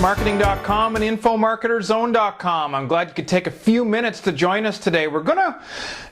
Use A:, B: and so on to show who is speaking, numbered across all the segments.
A: nichemarketing.com and infomarketerzone.com. I'm glad you could take a few minutes to join us today. We're going to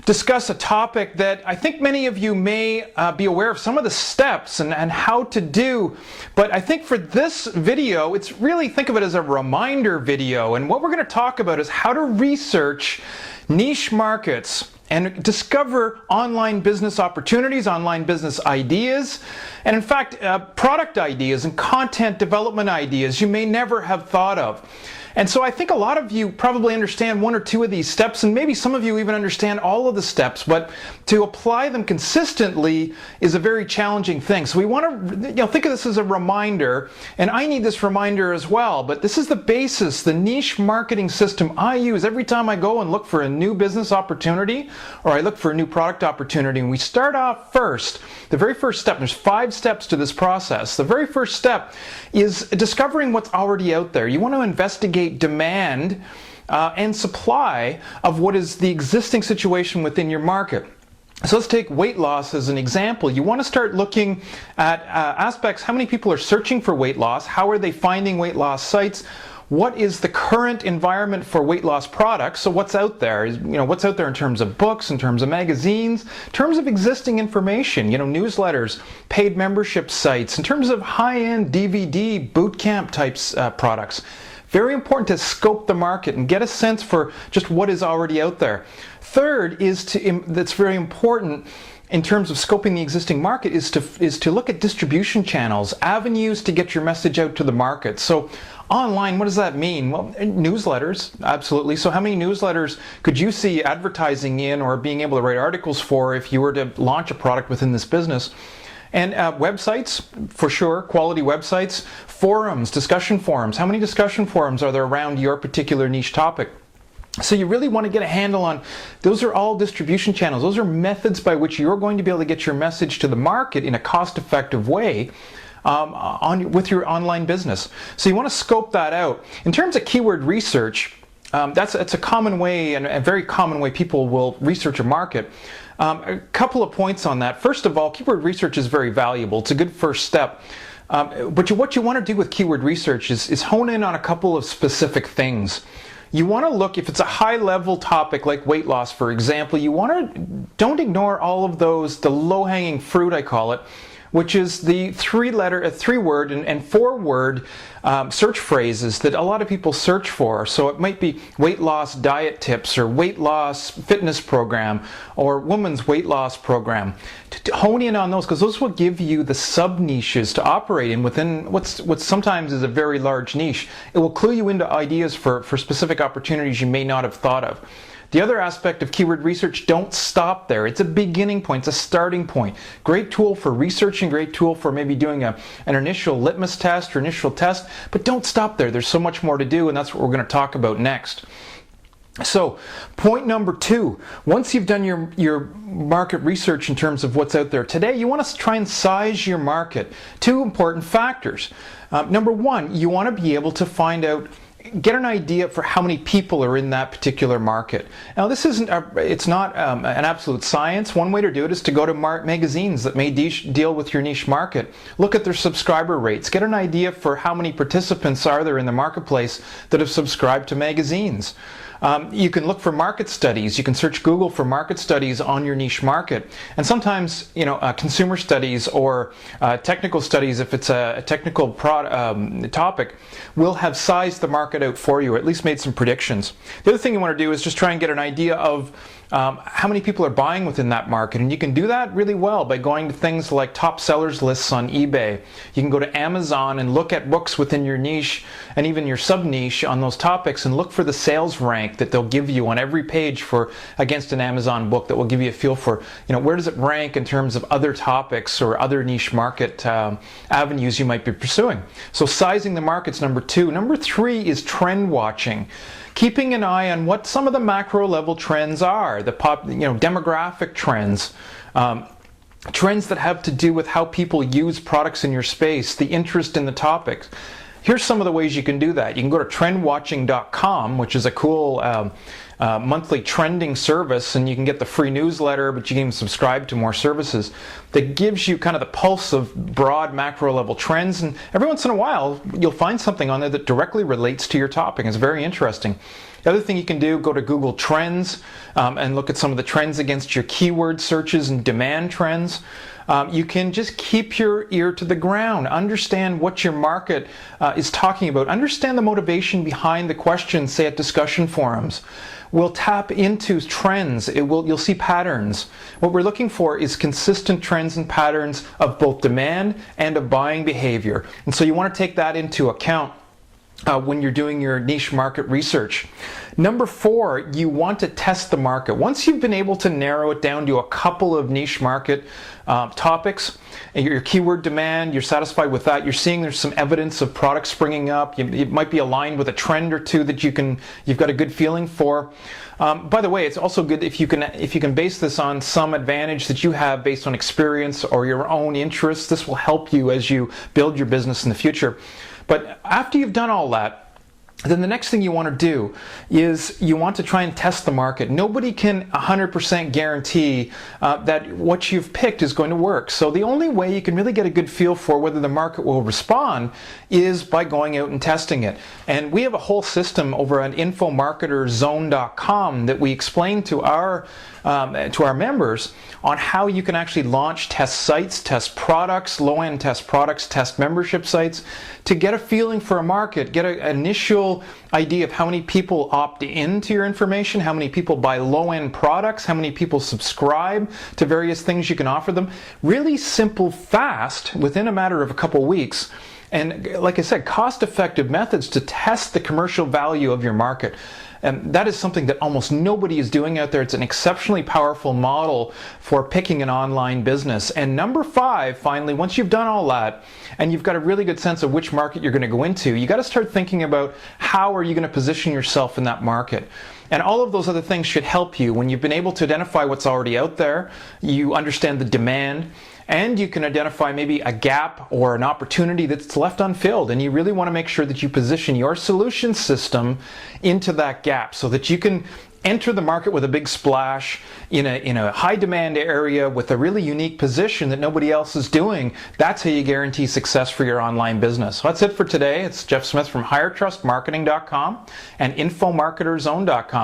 A: discuss a topic that I think many of you may be aware of some of the steps and how to do, but I think for this video, it's really, think of it as a reminder video, and what we're going to talk about is how to research niche markets and discover online business opportunities, online business ideas, and in fact, product ideas and content development ideas you may never have thought of. And so I think a lot of you probably understand one or two of these steps, and maybe some of you even understand all of the steps, but to apply them consistently is a very challenging thing. So we want to think of this as a reminder, and I need this reminder as well, but this is the basis, the niche marketing system I use every time I go and look for a new business opportunity or I look for a new product opportunity. And we start off first, the very first step, there's 5 steps to this process. The very first step is discovering what's already out there. You want to investigate demand and supply of what is the existing situation within your market. So let's take weight loss as an example. You want to start looking at aspects, how many people are searching for weight loss, how are they finding weight loss sites, what is the current environment for weight loss products, so what's out there, what's out there in terms of books, in terms of magazines, in terms of existing information, newsletters, paid membership sites, in terms of high-end DVD, boot camp types products. Very important to scope the market and get a sense for just what is already out there. Third that's very important in terms of scoping the existing market is to look at distribution channels, avenues to get your message out to the market. So online, what does that mean? Well, newsletters, absolutely. So how many newsletters could you see advertising in or being able to write articles for if you were to launch a product within this business? And websites, for sure, quality websites, forums, discussion forums. How many discussion forums are there around your particular niche topic? So you really want to get a handle on, those are all distribution channels. Those are methods by which you're going to be able to get your message to the market in a cost-effective way with your online business. So you want to scope that out. In terms of keyword research, that's a common way and a very common way people will research a market. A couple of points on that. First of all, keyword research is very valuable. It's a good first step. But what you want to do with keyword research is hone in on a couple of specific things. You want to look, if it's a high-level topic like weight loss, for example, don't ignore all of those, the low-hanging fruit, I call it, which is the 3-word and 4-word search phrases that a lot of people search for. So it might be weight loss diet tips or weight loss fitness program or women's weight loss program. To hone in on those, because those will give you the sub-niches to operate in within what sometimes is a very large niche. It will clue you into ideas for specific opportunities you may not have thought of. The other aspect of keyword research, don't stop there. It's a beginning point, it's a starting point. Great tool for researching, great tool for maybe doing an initial litmus test or initial test, but don't stop there. There's so much more to do, and that's what we're going to talk about next. So, point number 2, once you've done your market research in terms of what's out there today, you want to try and size your market. 2 important factors. Number 1, you want to be able to get an idea for how many people are in that particular market. Now, this it's not an absolute science. One way to do it is to go to magazines that may deal with your niche market. Look at their subscriber rates. Get an idea for how many participants are there in the marketplace that have subscribed to magazines. You can look for market studies. You can search Google for market studies on your niche market. And sometimes, consumer studies or technical studies, if it's a technical topic, will have sized the market out for you, or at least made some predictions. The other thing you want to do is just try and get an idea of how many people are buying within that market, and you can do that really well by going to things like top sellers lists on eBay. You can go to Amazon and look at books within your niche and even your sub-niche on those topics and look for the sales rank that they'll give you on every page against an Amazon book that will give you a feel for, where does it rank in terms of other topics or other niche market avenues you might be pursuing. So sizing the market's number 2. Number 3 is trend watching. Keeping an eye on what some of the macro level trends are, the demographic trends, trends that have to do with how people use products in your space, the interest in the topics. Here's some of the ways you can do that. You can go to trendwatching.com, which is a cool monthly trending service, and you can get the free newsletter, but you can even subscribe to more services that gives you kind of the pulse of broad macro level trends, and every once in a while you'll find something on there that directly relates to your topic. It's very interesting. The other thing you can do, go to Google Trends and look at some of the trends against your keyword searches and demand trends. You can just keep your ear to the ground, understand what your market is talking about, understand the motivation behind the questions, say at discussion forums. We'll tap into trends. You'll see patterns. What we're looking for is consistent trends and patterns of both demand and of buying behavior. And so you want to take that into account when you're doing your niche market research. Number 4, you want to test the market. Once you've been able to narrow it down to a couple of niche market topics, and your keyword demand, you're satisfied with that, you're seeing there's some evidence of products springing up, it might be aligned with a trend or two that you've got a good feeling for. By the way, it's also good if you can base this on some advantage that you have based on experience or your own interests. This will help you as you build your business in the future. But after you've done all that, then the next thing you want to do is you want to try and test the market. Nobody can 100% guarantee that what you've picked is going to work. So the only way you can really get a good feel for whether the market will respond is by going out and testing it. And we have a whole system over at infomarketerzone.com that we explain to our members on how you can actually launch test sites, test products, low-end test products, test membership sites to get a feeling for a market, get an initial idea of how many people opt into your information, how many people buy low-end products, how many people subscribe to various things you can offer them. Really simple, fast, within a matter of a couple weeks. And like I said, cost-effective methods to test the commercial value of your market. And that is something that almost nobody is doing out there. It's an exceptionally powerful model for picking an online business. And number 5, finally, once you've done all that and you've got a really good sense of which market you're going to go into, you got to start thinking about how are you going to position yourself in that market. And all of those other things should help you when you've been able to identify what's already out there, you understand the demand, and you can identify maybe a gap or an opportunity that's left unfilled. And you really want to make sure that you position your solution system into that gap so that you can enter the market with a big splash in a high demand area with a really unique position that nobody else is doing. That's how you guarantee success for your online business. So that's it for today. It's Jeff Smith from HigherTrustMarketing.com and InfoMarketerZone.com.